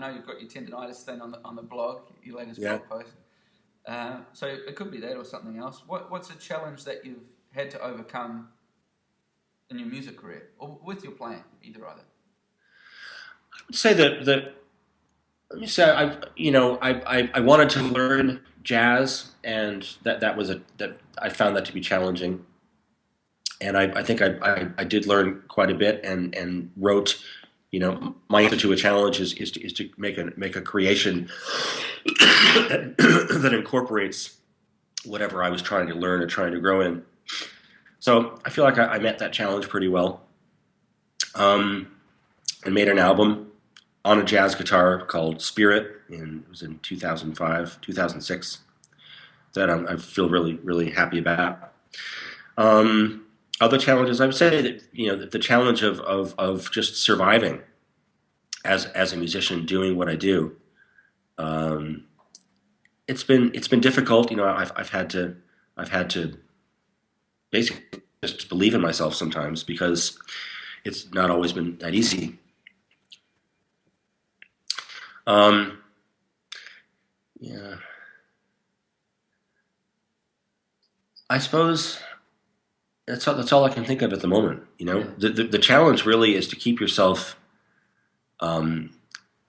know you've got your tendinitis thing on the blog, your latest Yeah. blog post. So it could be that or something else. What's a challenge that you've had to overcome in your music career or with your playing, either? I would say that let me say I wanted to learn jazz, and that I found that to be challenging. And I think I did learn quite a bit, and wrote. My answer to a challenge is to make a creation that incorporates whatever I was trying to learn or trying to grow in. So I feel like I met that challenge pretty well, and made an album on a jazz guitar called Spirit. It was in 2005, 2006. That I feel really, really happy about. Other challenges, I would say that the challenge of just surviving as a musician, doing what I do. It's been difficult. I've had to basically just believe in myself sometimes, because it's not always been that easy. Yeah, I suppose that's all I can think of at the moment. The challenge really is to keep yourself in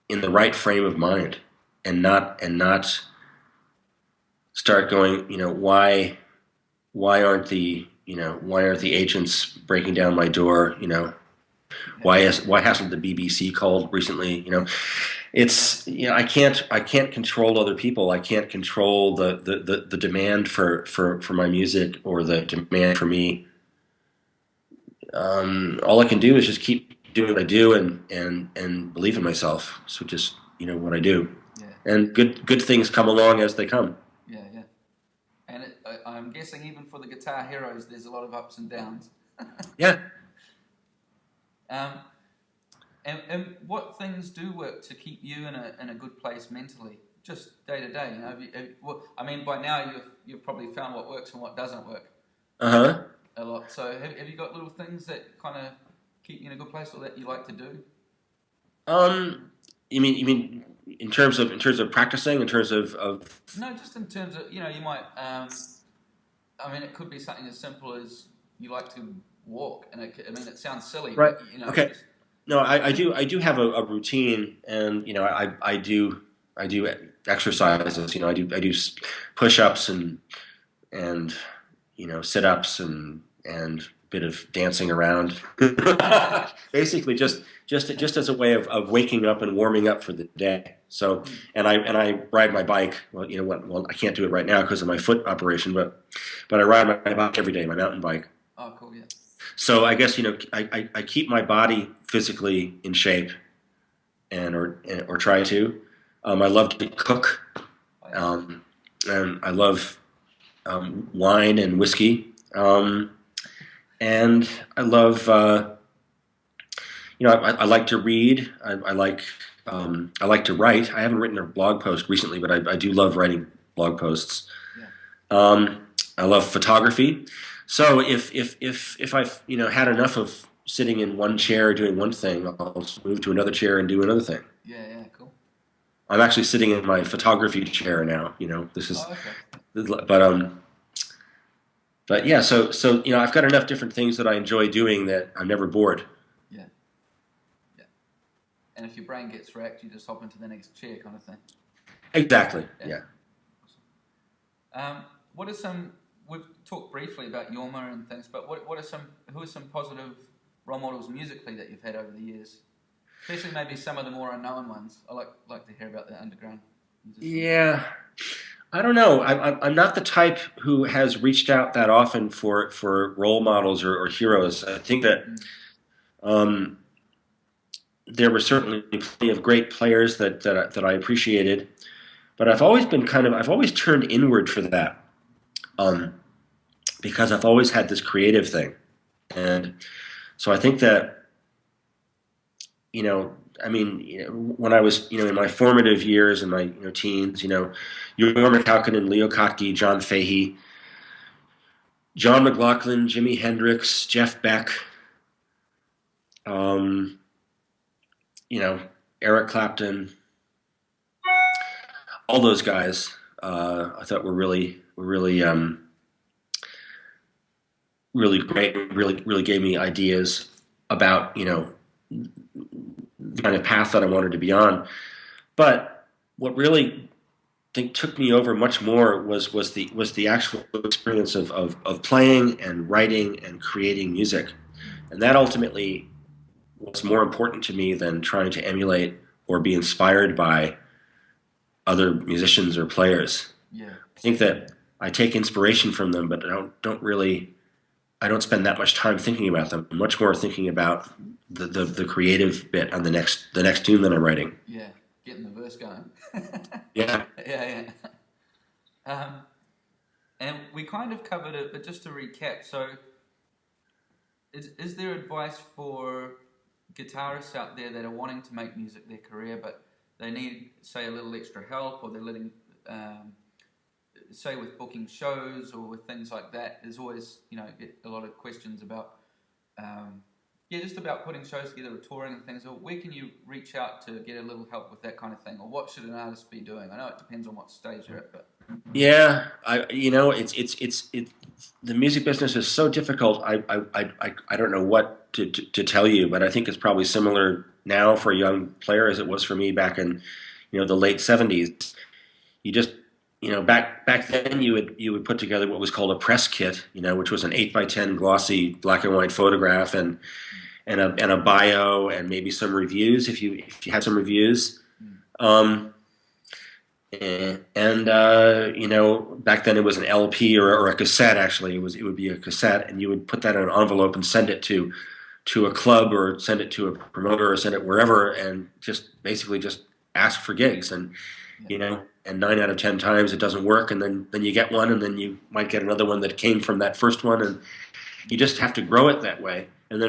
the right frame of mind, and not start going. Why aren't the agents breaking down my door? Why hasn't the BBC called recently? It's I can't control other people. I can't control the demand for my music, or the demand for me. All I can do is just keep doing what I do, and believe in myself. So just what I do, and good things come along as they come. Yeah. And I'm guessing even for the guitar heroes, there's a lot of ups and downs. Yeah. And what things do work to keep you in a good place mentally, just day to day? By now you've probably found what works and what doesn't work. A lot. So have you got little things that kind of keep you in a good place, or that you like to do? You mean in terms of practicing, in terms of No, just in terms of you might. It could be something as simple as you like to walk, and it sounds silly, right? But, okay. No, I do have a routine, and I do exercises. I do push-ups and sit-ups and a bit of dancing around. Basically, just as a way of waking up and warming up for the day. So, and I ride my bike. Well, Well, I can't do it right now because of my foot operation, but I ride my bike every day, my mountain bike. Oh, cool, yeah. So I guess I keep my body physically in shape, or try to. I love to cook, and I love wine and whiskey, and I love I like to read. I like to write. I haven't written a blog post recently, but I do love writing blog posts. Yeah. I love photography. So if I've had enough of sitting in one chair doing one thing, I'll move to another chair and do another thing. Yeah, cool. I'm actually sitting in my photography chair now. This is, but yeah. So I've got enough different things that I enjoy doing that I'm never bored. Yeah. And if your brain gets wrecked, you just hop into the next chair, kind of thing. Exactly. Yeah. Awesome. What are some? We've talked briefly about Yorma and things, but who are some positive role models musically that you've had over the years? Especially maybe some of the more unknown ones. I like to hear about the underground musicians. Yeah, I don't know. I'm not the type who has reached out that often for role models or heroes. I think that there were certainly plenty of great players that I appreciated, but I've always turned inward for that. Because I've always had this creative thing, and so I think that when I was in my formative years and my teens, Jorma Kaukonen, Leo Kottke, John Fahey, John McLaughlin, Jimi Hendrix, Jeff Beck, Eric Clapton, all those guys, I thought were really great. Really gave me ideas about the kind of path that I wanted to be on. But what really took me over much more was the actual experience of playing and writing and creating music, and that ultimately was more important to me than trying to emulate or be inspired by other musicians or players. Yeah. I think that I take inspiration from them, but I don't spend that much time thinking about them. I'm much more thinking about the creative bit on the next tune that I'm writing. Yeah. Getting the verse going. Yeah. Yeah, yeah. And we kind of covered it, but just to recap, so is there advice for guitarists out there that are wanting to make music their career, but they need, say, a little extra help, or they're letting, say, with booking shows or with things like that? There's always, get a lot of questions about, yeah, just about putting shows together or touring and things. Or where can you reach out to get a little help with that kind of thing, or what should an artist be doing? I know it depends on what stage you're at, but Yeah, it's the music business is so difficult. I don't know what to tell you, but I think it's probably similar now for a young player as it was for me back in the late '70s. You just back then you would put together what was called a press kit, which was an 8x10 glossy black and white photograph and a bio and maybe some reviews if you had some reviews. Um, back then it was an LP or a cassette. Actually, it would be a cassette, and you would put that in an envelope and send it to a club or send it to a promoter or send it wherever, and just basically just ask for gigs. And and 9 out of 10 times it doesn't work, and then you get one, and then you might get another one that came from that first one, and you just have to grow it that way. And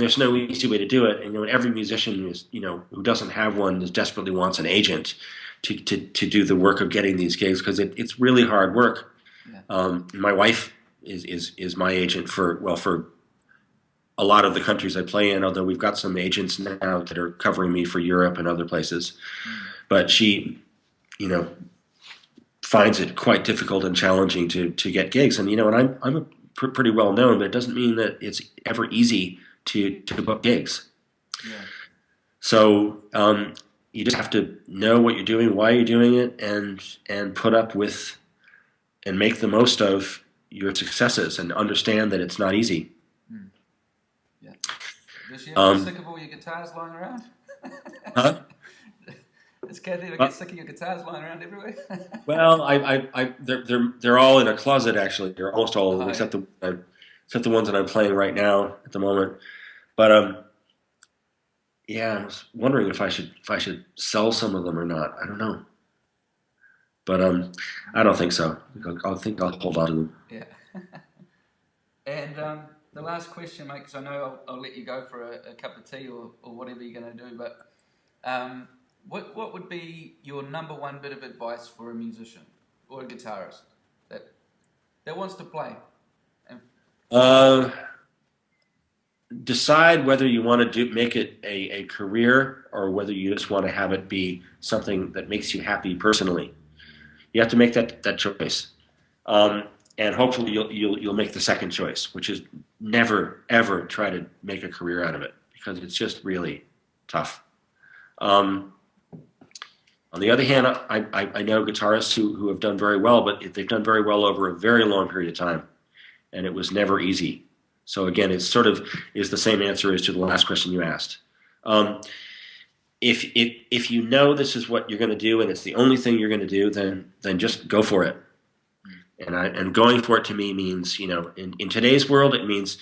there's no easy way to do it. And every musician who doesn't have one desperately wants an agent to do the work of getting these gigs, because it's really hard work. yeah, My wife is my agent for a lot of the countries I play in. Although we've got some agents now that are covering me for Europe and other places, but she finds it quite difficult and challenging to get gigs. And I'm pretty well known, but it doesn't mean that it's ever easy to book gigs. yeah, So you just have to know what you're doing, why you're doing it, and put up with and make the most of your successes, and understand that it's not easy. yeah. Does she ever get sick of all your guitars lying around? Huh? Does Kathy ever get sick of your guitars lying around everywhere? Well, they're all in a closet actually. They're almost all of them, Oh, yeah. except the ones that I'm playing right now at the moment. But yeah, I was wondering if I should sell some of them or not. I don't know, but I don't think so. I think I'll hold on to them. Yeah. And the last question, mate, because I know I'll let you go for a cup of tea or whatever you're going to do, but what would be your number one bit of advice for a musician or a guitarist that wants to play? And, Uh, Decide whether you want to make it a career, or whether you just want to have it be something that makes you happy personally. You have to make that choice, and hopefully you'll make the second choice, which is never ever try to make a career out of it, because it's just really tough. Um, on the other hand, I know guitarists who have done very well, but they've done very well over a very long period of time, and it was never easy. So again, it sort of is the same answer as to the last question you asked. Um, if you know this is what you're going to do, and it's the only thing you're going to do, then just go for it. And going for it to me means, in today's world, it means,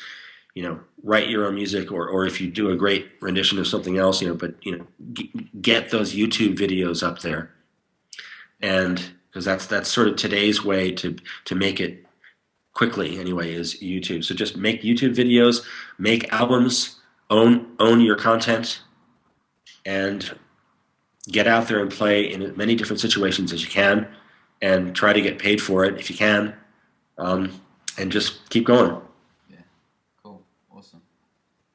write your own music, or if you do a great rendition of something else, but get those YouTube videos up there, and because that's sort of today's way to make it quickly anyway, is YouTube. So just make YouTube videos, make albums, own your content, and get out there and play in as many different situations as you can, and try to get paid for it if you can, and just keep going. yeah, cool, awesome.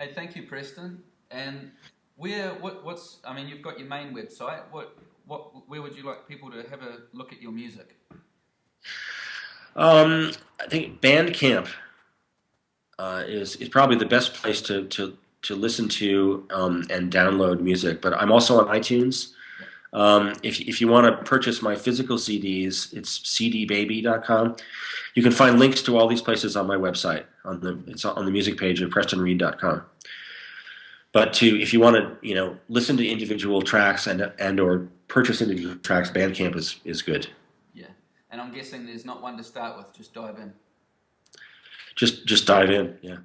Hey, thank you, Preston. And what's? I mean, you've got your main website. where would you like people to have a look at your music? I think Bandcamp is probably the best place to listen to and download music. But I'm also on iTunes. If you want to purchase my physical CDs, it's cdbaby.com. You can find links to all these places on my website. It's on the music page of prestonreed.com. But if you want to listen to individual tracks and or purchase individual tracks, Bandcamp is good. Yeah, and I'm guessing there's not one to start with. Just dive in. Just dive in. Yeah.